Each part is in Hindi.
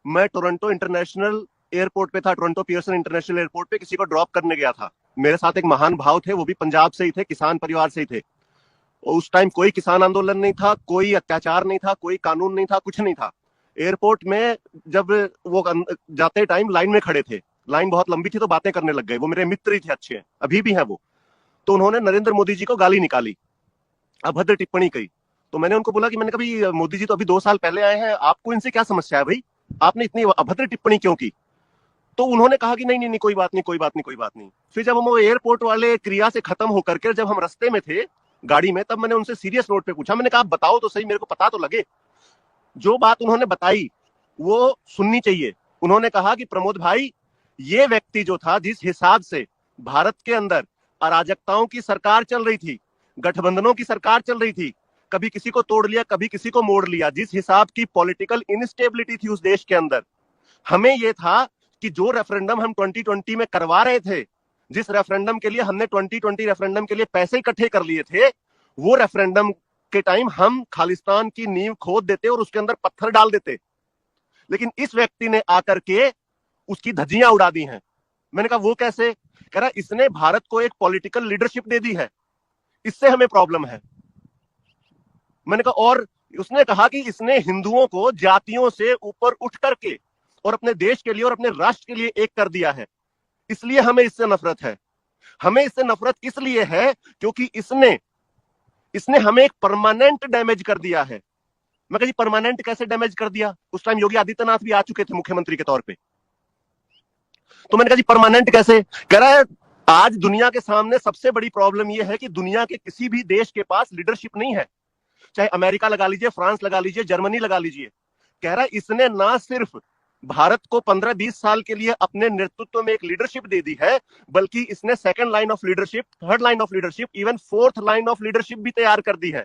मैं टोरंटो इंटरनेशनल एयरपोर्ट पे था, टोरंटो पियर्सन इंटरनेशनल एयरपोर्ट पे किसी को ड्रॉप करने गया था। मेरे साथ एक महान भाव थे, वो भी पंजाब से ही थे, किसान परिवार से ही थे। उस टाइम कोई किसान आंदोलन नहीं था, कोई अत्याचार नहीं था, कोई कानून नहीं था, कुछ नहीं था। एयरपोर्ट में जब वो जाते टाइम लाइन में खड़े थे, लाइन बहुत लंबी थी तो बातें करने लग गए। वो मेरे मित्र ही थे, अच्छे हैं, अभी भी हैं वो। तो उन्होंने नरेंद्र मोदी जी को गाली निकाली, अभद्र टिप्पणी कही। तो मैंने उनको बोला कि मैंने कभी, मोदी जी तो अभी 2 साल पहले आए हैं, आपको इनसे क्या समस्या है भाई, आपने इतनी अभद्र टिप्पणी क्यों की? तो उन्होंने कहा कि नहीं नहीं नहीं, कोई बात नहीं, कोई बात नहीं, कोई बात नहीं। फिर जब हम वो एयरपोर्ट वाले क्रिया से खत्म होकर के जब हम रास्ते में थे गाड़ी में, तब मैंने उनसे सीरियस नोट पे पूछा, मैंने कहा आप बताओ तो सही, मेरे को पता तो लगे। जो बात उन्होंने बताई वो सुननी चाहिए। उन्होंने कहा कि प्रमोद भाई, ये व्यक्ति जो था, जिस हिसाब से भारत के अंदर अराजकताओं की सरकार चल रही थी, गठबंधनों की सरकार चल रही थी, कभी किसी को तोड़ लिया, कभी किसी को मोड़ लिया, जिस हिसाब की पॉलिटिकल इंस्टेबिलिटी थी उस देश के अंदर, हमें यह था कि जो रेफरेंडम हम 2020 में करवा रहे थे, जिस रेफरेंडम के लिए हमने 2020 रेफरेंडम के लिए पैसे इकट्ठे कर लिए थे, वो रेफरेंडम के टाइम हम खालिस्तान की नींव खोद देते और उसके अंदर पत्थर डाल देते। लेकिन इस व्यक्ति ने आकर के उसकी धज्जियां उड़ा दी हैं। मैंने कहा वो कैसे? कह रहा इसने भारत को एक पॉलिटिकल लीडरशिप दे दी है, इससे हमें प्रॉब्लम है। मैंने कहा, और उसने कहा कि इसने हिंदुओं को जातियों से ऊपर उठ करके और अपने देश के लिए और अपने राष्ट्र के लिए एक कर दिया है, इसलिए हमें इससे नफरत है। हमें इससे नफरत इसलिए है क्योंकि इसने हमें एक परमानेंट डैमेज कर दिया है। मैं कहा जी परमानेंट कैसे डैमेज कर दिया? उस टाइम योगी आदित्यनाथ भी आ चुके थे मुख्यमंत्री के तौर पे। तो मैंने कहा जी परमानेंट कैसे? कह रहा है आज दुनिया के सामने सबसे बड़ी प्रॉब्लम यह है कि दुनिया के किसी भी देश के पास लीडरशिप नहीं है, चाहे अमेरिका लगा लीजिए, फ्रांस लगा लीजिए, जर्मनी लगा लीजिए। कह रहा है इसने ना सिर्फ भारत को 15-20 साल के लिए अपने नेतृत्व में एक लीडरशिप दे दी है, बल्कि इसने second line of leadership, third line of leadership, even fourth line of leadership भी तैयार कर दी है।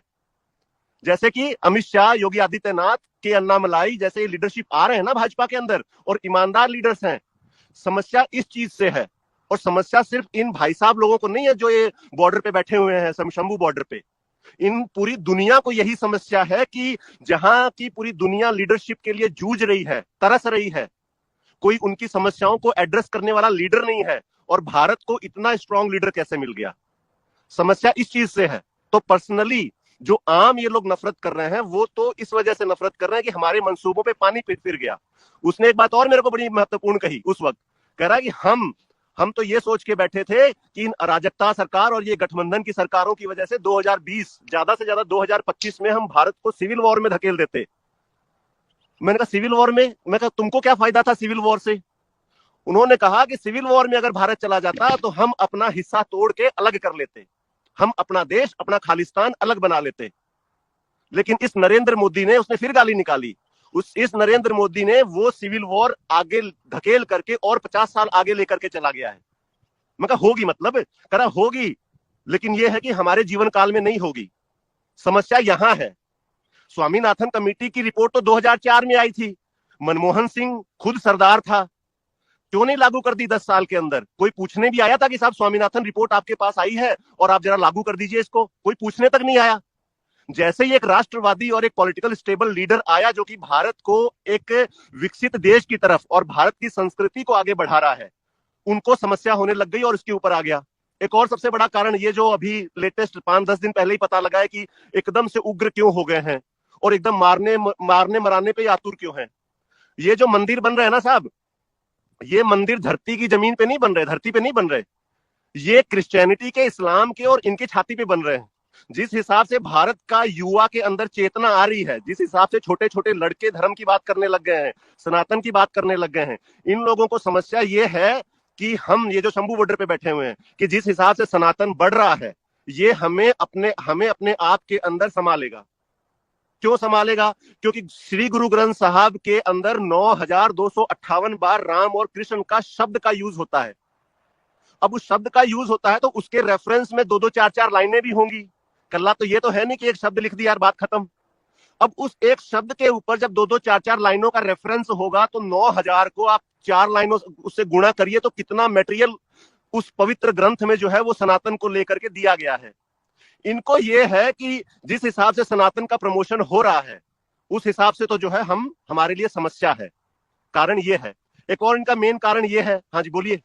जैसे कि अमित शाह, योगी आदित्यनाथ के अन्नामलाई जैसे लीडरशिप आ रहे हैं ना भाजपा के अंदर, और ईमानदार लीडर्स हैं। समस्या इस चीज से है, और समस्या सिर्फ इन भाई साहब लोगों को नहीं है जो ये बॉर्डर पे बैठे हुए हैं, शंभू बॉर्डर पे। इन पूरी दुनिया को यही समस्या है कि जहां की पूरी दुनिया लीडरशिप के लिए जूझ रही है, तरस रही है, कोई उनकी समस्याओं को एड्रेस करने वाला लीडर नहीं है। और भारत को इतना स्ट्रांग लीडर कैसे मिल गया? समस्या इस चीज से है। तो पर्सनली जो आम ये लोग नफरत कर रहे हैं, वो तो इस वजह से नफरत कर रहे हैं कि हमारे मंसूबों पे पानी फिर गया। उसने एक बात और मेरे को बड़ी महत्वपूर्ण कही उस वक्त, कह रहा है कि हम तो ये सोच के बैठे थे कि इन अराजकता सरकार और ये गठबंधन की सरकारों की वजह से 2020 ज्यादा से ज्यादा 2025 में हम भारत को सिविल वॉर में धकेल देते। मैंने कहा सिविल वॉर में? मैं कहा तुमको क्या फायदा था सिविल वॉर से? उन्होंने कहा कि सिविल वॉर में अगर भारत चला जाता तो हम अपना हिस्सा तोड़ के अलग कर लेते, हम अपना देश, अपना खालिस्तान अलग बना लेते। लेकिन इस नरेंद्र मोदी ने, उसने फिर गाली निकाली। इस नरेंद्र मोदी ने वो सिविल वॉर आगे धकेल करके और 50 साल आगे लेकर के चला गया है। मैं कहा होगी, मतलब करा होगी, लेकिन यह है कि हमारे जीवन काल में नहीं होगी। समस्या यहां है। स्वामीनाथन कमेटी की रिपोर्ट तो 2004 में आई थी, मनमोहन सिंह खुद सरदार था, क्यों नहीं लागू कर दी 10 साल के अंदर? कोई पूछने भी आया था कि साहब स्वामीनाथन रिपोर्ट आपके पास आई है और आप जरा लागू कर दीजिए इसको? कोई पूछने तक नहीं आया। जैसे ही एक राष्ट्रवादी और एक पॉलिटिकल स्टेबल लीडर आया जो कि भारत को एक विकसित देश की तरफ और भारत की संस्कृति को आगे बढ़ा रहा है, उनको समस्या होने लग गई और इसके ऊपर आ गया। एक और सबसे बड़ा कारण ये जो अभी लेटेस्ट 5-10 दिन पहले ही पता लगा है कि एकदम से उग्र क्यों हो गए हैं और एकदम मारने मराने पे आतुर क्यों हैं। ये जो मंदिर बन रहे हैं ना साहब, ये मंदिर धरती की जमीन पे नहीं बन रहे, धरती पे नहीं बन रहे, ये क्रिश्चियनिटी के, इस्लाम के और इनकी छाती पे बन रहे हैं। जिस हिसाब से भारत का युवा के अंदर चेतना आ रही है, जिस हिसाब से छोटे छोटे लड़के धर्म की बात करने लग गए हैं, सनातन की बात करने लग गए हैं, इन लोगों को समस्या ये है कि हम ये जो शंभू बॉर्डर पे बैठे हुए हैं, कि जिस हिसाब से सनातन बढ़ रहा है, ये हमें अपने आप के अंदर संभालेगा। क्यों संभालेगा? क्योंकि श्री गुरु ग्रंथ साहब के अंदर 9258 बार राम और कृष्ण का शब्द का यूज होता है। अब उस शब्द का यूज होता है तो उसके रेफरेंस में 2-2 4-4 लाइनें भी होंगी। कल्ला तो ये तो है नहीं कि एक शब्द लिख दिया यार बात खत्म। अब उस एक शब्द के ऊपर जब 2-2 4-4 लाइनों का रेफरेंस होगा तो 9000 को आप 4 लाइनों उससे गुणा करिए तो कितना मटेरियल उस पवित्र ग्रंथ में जो है वो सनातन को लेकर के दिया गया है। इनको ये है कि जिस हिसाब से सनातन का प्रमोशन हो रहा है, उस हिसाब से तो जो है हमारे लिए समस्या है। कारण ये है। एक और इनका मेन कारण ये है, हाँ जी बोलिए।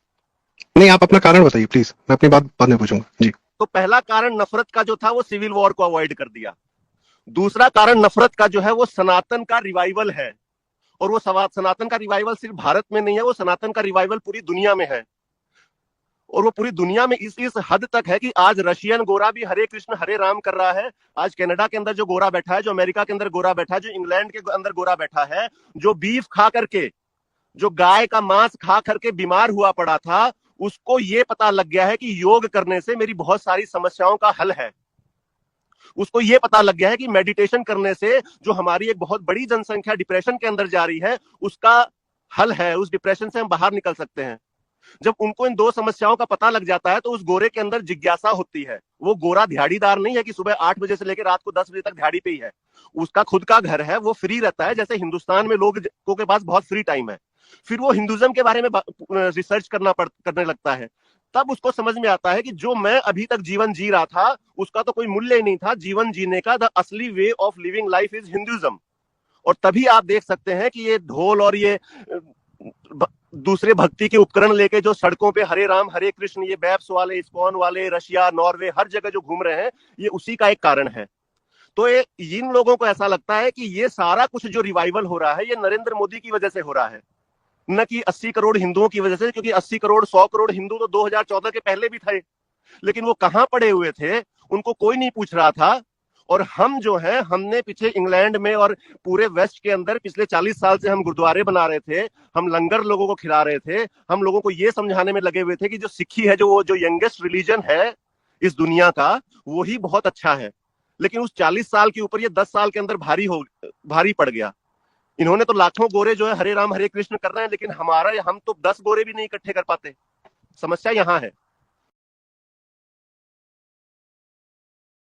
नहीं, आप अपना कारण बताइए प्लीज, मैं अपनी बात बाद में पूछूंगा जी। तो पहला कारण नफरत का जो था वो सिविल वॉर को अवॉइड कर दिया। दूसरा कारण नफरत का जो है वो सनातन का रिवाइवल है। और वो सनातन का रिवाइवल सिर्फ भारत में नहीं है, वो सनातन का रिवाइवल पूरी दुनिया में है। और वो पूरी दुनिया में इस हद तक है कि आज रशियन गोरा भी हरे कृष्ण हरे राम कर रहा है। आज कनाडा के अंदर जो गोरा बैठा है, जो अमेरिका के अंदर गोरा बैठा है, जो इंग्लैंड के अंदर गोरा बैठा है, जो बीफ खा करके, जो गाय का मांस खा करके बीमार हुआ पड़ा था, उसको ये पता लग गया है कि योग करने से मेरी बहुत सारी समस्याओं का हल है। उसको ये पता लग गया है कि मेडिटेशन करने से जो हमारी एक बहुत बड़ी जनसंख्या डिप्रेशन के अंदर जा रही है, उसका हल है, उस डिप्रेशन से हम बाहर निकल सकते हैं। जब उनको इन दो समस्याओं का पता लग जाता है तो उस गोरे के अंदर जिज्ञासा होती है। वो गोरा दिहाड़ीदार नहीं है कि सुबह 8 बजे से लेकर रात को 10 बजे तक दिहाड़ी पे ही है। उसका खुद का घर है, वो फ्री रहता है। जैसे हिंदुस्तान में लोगों के पास बहुत फ्री टाइम है, फिर वो हिंदुज्म के बारे में रिसर्च करने लगता है। तब उसको समझ में आता है कि जो मैं अभी तक जीवन जी रहा था उसका तो कोई मूल्य ही नहीं था। जीवन जीने का द असली way of living life is Hinduism. और तभी आप देख सकते हैं कि ये ढोल और ये दूसरे भक्ति के उपकरण लेके जो सड़कों पे हरे राम हरे कृष्ण, ये बैप्स वाले, इस्कॉन वाले, रशिया, नॉर्वे, हर जगह जो घूम रहे हैं, ये उसी का एक कारण है। तो इन लोगों को ऐसा लगता है कि ये सारा कुछ जो रिवाइवल हो रहा है ये नरेंद्र मोदी की वजह से हो रहा है, न कि 80 करोड़ हिंदुओं की वजह से। क्योंकि 80 करोड़ 100 करोड़ हिंदू तो 2014 के पहले भी थे, लेकिन वो कहां पड़े हुए थे उनको कोई नहीं पूछ रहा था। और हम जो है, हमने पीछे इंग्लैंड में और पूरे वेस्ट के अंदर पिछले 40 साल से हम गुरुद्वारे बना रहे थे, हम लंगर लोगों को खिला रहे थे, हम लोगों को ये समझाने में लगे हुए थे कि जो सिक्खी है, जो यंगेस्ट रिलीजन है इस दुनिया का, वो ही बहुत अच्छा है। लेकिन उस 40 साल के ऊपर ये 10 साल के अंदर भारी पड़ गया। इन्होंने तो लाखों गोरे जो है हरे राम हरे कृष्ण कर रहे हैं, लेकिन हम तो 10 गोरे भी नहीं इकट्ठे कर पाते। समस्या यहां है।